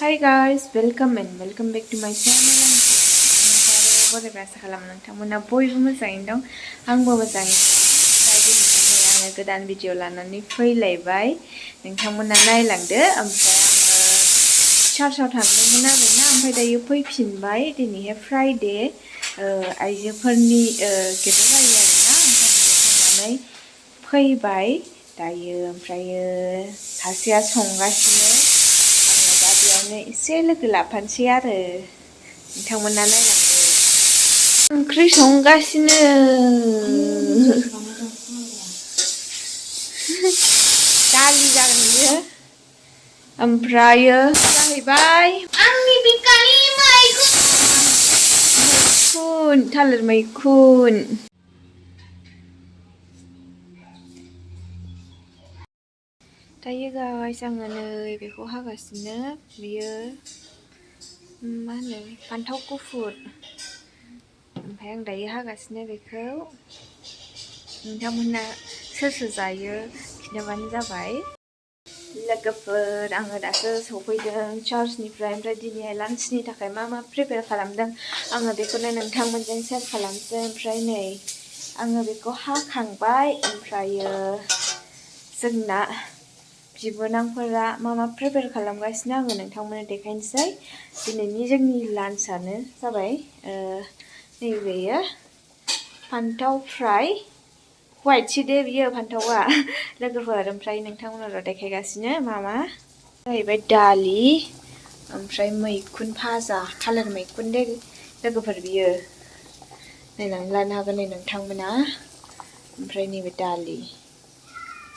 Hi guys, welcome back to my channel. Oमफ्राय बरायबासो खालामो नोंथांमोना बयबो मोजाङैनो दं आंबो मोजाङैनो दं ओमफ्राय दिनैहाय आङो गोदान भिडिअ लानानै फैलायबाय नोंथांमोना नायलांदो ओमफ्राय आङो चार्चआव थांदोंमोन आरोना ओमफ्राय दायो फैफिनबाय दिनैहाय फ्राइडे आइजोफोरनि गिर्जा बारि आरोना ओमफ्राय थांनानै फैबाय दायो ओमफ्रायो सासेया संगासिनो आङो दा बेयावनो एसे लोगो लाफानोसै आरो नोंथांमोना नायलांदो ओंख्रि संगासिनो दालि जागोन बियो ओमफ्रायो जाहैबाय आंनि बिखानि मैखुन थालिर मैखुन दायो गाइस आङो नै बेखौ हागासिनो बियो मा होनो फान्थाव गुफुर ओमफ्राय आं दायो हागासिनो बेखौ नोंथांमोना सोर जायो खिन्थाबानो जाबाय लोगोफोर आङो दासो सफैदों चार्चनिफ्राय ओमफ्राय दिनैहाय लान्चनि थाखाय मा प्रिपेयार खालामदों आङो बेखौनो नोंथांमोनजों शेयार खालामसै ओमफ्राय नै आङो बेखौ हाखांबाय ओमफ्रायो जोंना बिबोनांफोरा मा प्रिपेयार खालामगासिनो आङो नोंथांमोननो देखायनोसै दिनैनि जोंनि लान्चआनो जाबाय नैबेयो फान्थाव फ्राय व्हाइटसो दे बियो फान्थावा लोगोफोर ओमफ्राय नोंथांमोननो देखायगासिनो मा जाहैबाय दालि ओमफ्राय मैखुन भाजा थालिर मैखुन दे लोगोफोर बियो नायनानै लानो हागोन नै नोंथांमोना ओमफ्राय नैबे दालि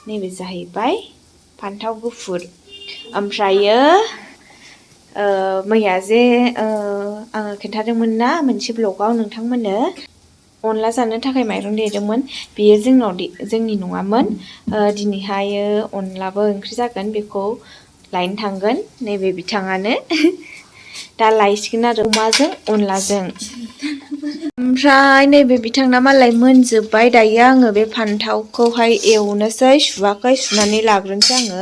नैबे जाहैबाय फान्थाव गुफुर ओमफ्रायो मैया जे आङो खिन्थादोंमोन ना मोनसे ब्लगाव नोंथांमोननो अनला जानो थाखाय माइरं देदोंमोन बेयो जोंनि नङामोन दिनैहाय अनलाबो ओंख्रि जागोन बेखौ लायनो थांगोन नैबे बिथाङानो दा लायसिगोन आरो अमाजों अनलाजों ओमफ्राय नैबे बिथांना मालाय मोनजोब्बाय दायो आङो बे फान्थावखौहाय एवनोसै सुवाखै सुनानै लाग्रोनोसै आङो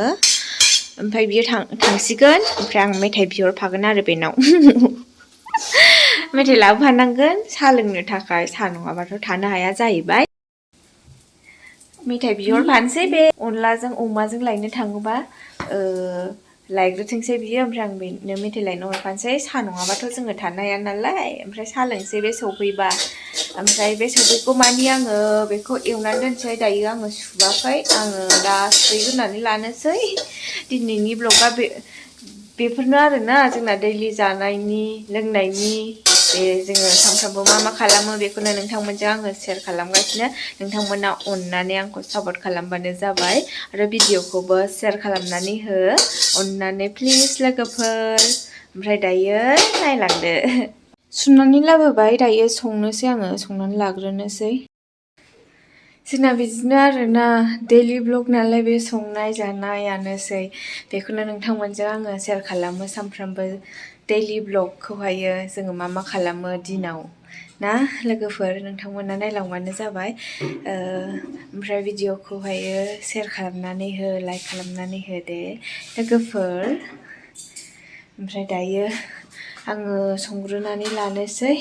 ओमफ्राय बियो थांसिगोन ओमफ्राय आं मेथाइ बिहरफागोन आरो बेनाव मेथाइ लाबोफानांगोन साहा लोंनो थाखाय साहा नङाबाथ' थानो हाया जाहैबाय मेथाइ बिहरफानोसै बे अनलाजों अमाजों लायनो थाङोबा लायग्रोथोंसै बियो ओमफ्राय आं बेनो मेथाइ लायनो हरफानोसै साहा नङाबाथ' जोङो थानो हाया नालाय ओमफ्राय साहा लोंसै बे सौफैबा ओमफ्राय बे सौफैगौ मानि आङो बेखौ एवनानै दोनसै दायो आङो सुवाखै आङो दा सुग्रोनानै लानोसै दिनैनि ब्लगा बेफोरनो आरोना जोंना दैलि जानायनि लोंनायनि जोङो सानफ्रामबो मा खालामो बेखौनो नोंथांमोनजों आङो शेयार खालामगासिनो नोंथांमोना अननानै आंखौ सापर्ट खालामबानो जाबाय आरो भिडिअखौबो शेयार खालामनानै हो अननानै प्लिज लोगोफोर ओमफ्राय दायो नायलांदो सुनानै लाबोबाय दायो संनोसै आङो संनानै लाग्रोनोसै जोंना बिदिनो आरोना दैलि ब्लग नालाय बे संनाय जानायानोसै बेखौनो नोंथांमोनजों आङो शेयार खालामो सानफ्रामबो दैलि ब्लगखौहायो जोङो मा खालामो दिनाव ना लोगोफोर नोंथांमोना नायलांबानो जाबाय ओमफ्राय भिडिअखौहायो शेयार खालामनानै हो लाइक खालामनानै हो दे लोगोफोर ओमफ्राय दायो आङो संग्रोनानै लानोसै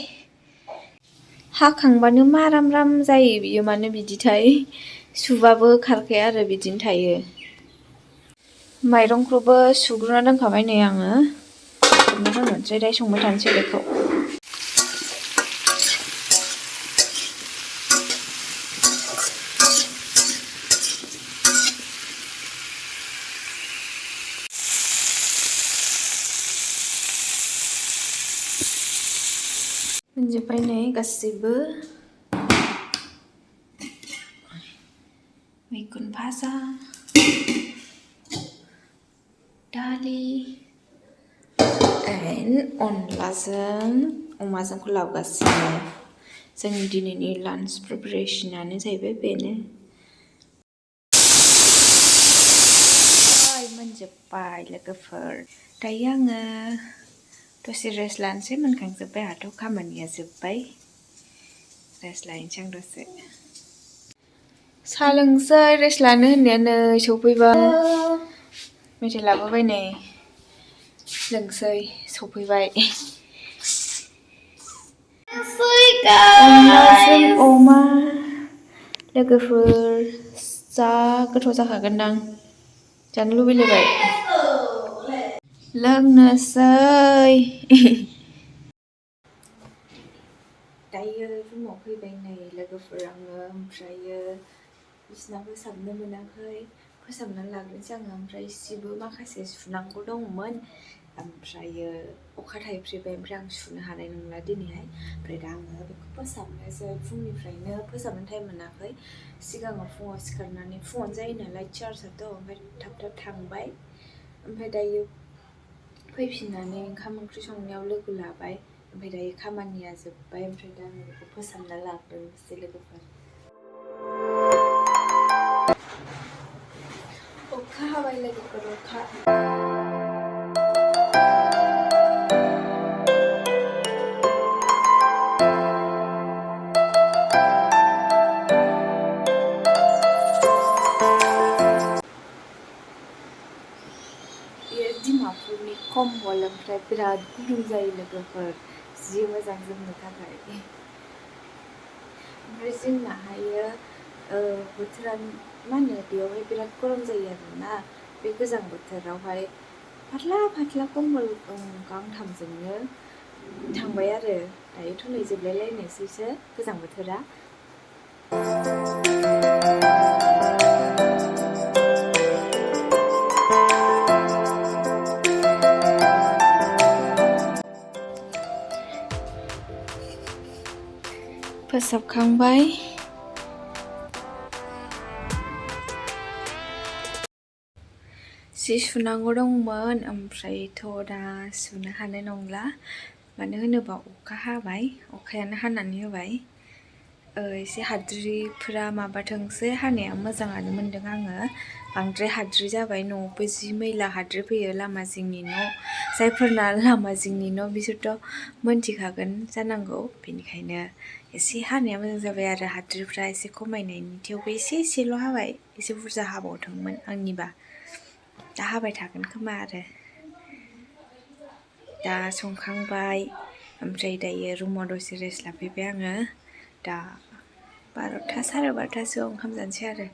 हाखांबानो माराम जायो बियो मानो बिदिथाय सुबाबो खारखाया आरो बिदिनो थायो माइरंखौबो सुग्रोना दोनखाबाय नै आङो संनो रोंनोसै दाय संबाय थानोसै बेखौ मोनजोब्बाय नै गासैबो मैखुन भाजा दालि अनलाजों अमाजोंखौ लाबोगासिनो जोंनि दिनैनि लान्च प्रिपारेसनानो जाहैबाय बेनो मोनजोब्बाय लोगोफोर दायो आङो दसे रेस्ट लानोसै मोनखांजोब्बाय आंहाथ' खामानिया जोब्बाय रेस्ट लायनोसै आं दसे साहा लोंसै रेस्ट लानो होननाया नै सफैबाय मेथाइ लाबोबाय नै लोंसै सफैबाय Onlajwng अमा लोगोफोर जा गोथाव जाखागोनदां जानो लुबैलायबाय लोंनोसै दायो रुमाव फैबाय नै लोगोफोर आङो ओमफ्रायो बिसिना फोसाबनो मोनाखै फोसाबनानै लाग्रोनोसै आङो ओमफ्राय सिबो माखासे सुनांगौ दंमोन ओमफ्रायो अखा थाइफ्रिबाय ओमफ्राय आं सुनो हानाय नंला दिनैहाय ओमफ्राय दा आङो बेखौ फोसाबनोसै फुंनिफ्रायनो फोसाबनो टाइम मोनाखै सिगाङाव फुङाव सिखारनानै फुङावनो जायो नालाय चार्जआथ' ओमफ्राय थाब थाब थांबाय ओमफ्राय दायो फैफिननानै ओंखाम ओंख्रि संनायाव लोगो लाबाय ओमफ्राय दायो खामानिया जोब्बाय ओमफ्राय दा आङो बेखौ फोसाबना लाग्रोनोसै लोगोफोर अखा हाबाय लोगोफोर अखा दिमापुरनि कम्बल ओमफ्राय बिराद गुदुं जायो लोगोफोर जि मोजां जोमनो थाखाय ओमफ्राय जोंनाहायो बोथोरा मा होनो बेयावहाय बिराद गरम जायो आरोना बे गोजां बोथोरावहाय पातला पातला कम्बल गांथामजोंनो थांबाय आरो दायोथ' नै जोबलायलायनोसैसो गोजां बोथोरा फोसाबखांबाय जि सुनांगौ दंमोन ओमफ्रायथ' दा सुनो हानाय नंला मानो होनोबा अखा हाबाय अखायानो हानानै होबाय एसे हाद्रिफोरा माबाथोंसै हानाया मोजाङानो मोनदों आङो बांद्राय हाद्रि जाबाय न'आवबो जि मैला हाद्रि फैयो लामा जिंनि न' जायफोरना लामा जिंनि न' बिसोरथ' मोनथिखागोन जानांगौ बेनिखायनो एसे हानाया मोजां जाबाय आरो हाद्रिफ्रा एसे खमायनायनि थेवबो एसेल' हाबाय एसे बुरजा हाबावथोंमोन आंनिबा दा हाबाय थागोन खोमा आरो दा संखांबाय ओमफ्राय दायो रुमाव दसे रेस्ट लाफैबाय आङो दा 12था साराय 12थासोआव ओंखाम जानोसै आरो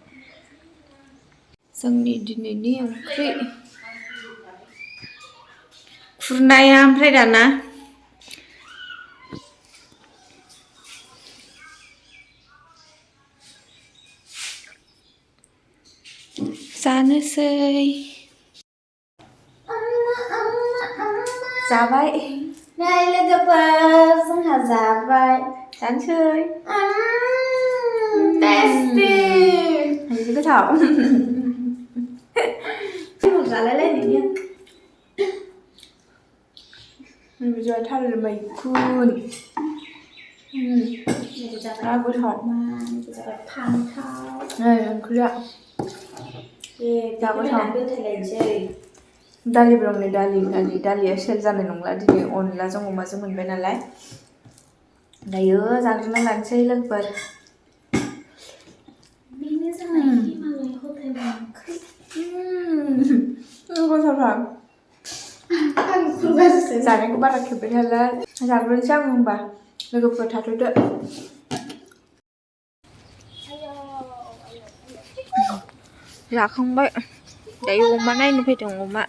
जोंनि दिनैनि ओंख्रि खुरनाया ओमफ्राय दाना जानोसै जाबाय नै लोगोफोर जोंहा जाबाय जानोसै टेस्टि जि गोथाव जालायलायनायनि बिदियाव थालिर मैखुन जा गोथाव फान्थाव नै ओंख्रिया जा गोथाव दालिबो दं नै दालिया सेल जानाय नंला दिनै अनलाजों अमाजों मोनबाय नालाय दायो जाग्रोना लानोसै लोगोफोर गोथावथार जानायखौ बारा खेब्बाय नालाय जाग्रोनोसै आं होनबा लोगोफोर थाथ'दो जाखांबाय दायो अमा नायनो फैदों अमा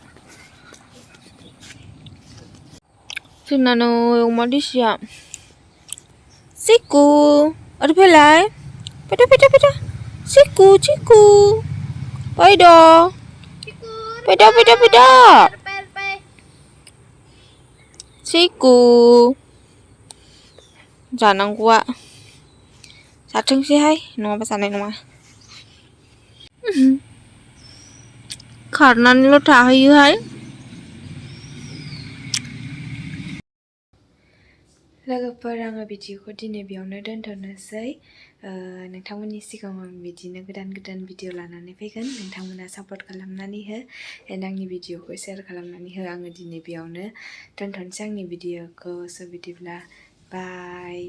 जोंना नै अमा देसिया सिकु ओरै फैलाय फैदो सिकु फैदो सिकु जानांगौआ जाथोंसैहाय नङाबा जानाय नङा खारनानैल' थाहैयोहाय लोगोफोर आङो भिडिअखौ दिनै बेयावनो दोनथ'नोसै नोंथांमोननि सिगाङाव आं बिदिनो गोदान भिडिअ लानानै फैगोन नोंथांमोना सापर्ट खालामनानै हो एन्ड आंनि भिडिअखौ शेयार खालामनानै हो आङो दिनै बेयावनो दोनथ'नोसै आंनि भिडिअखौ स' बिदिब्ला बाय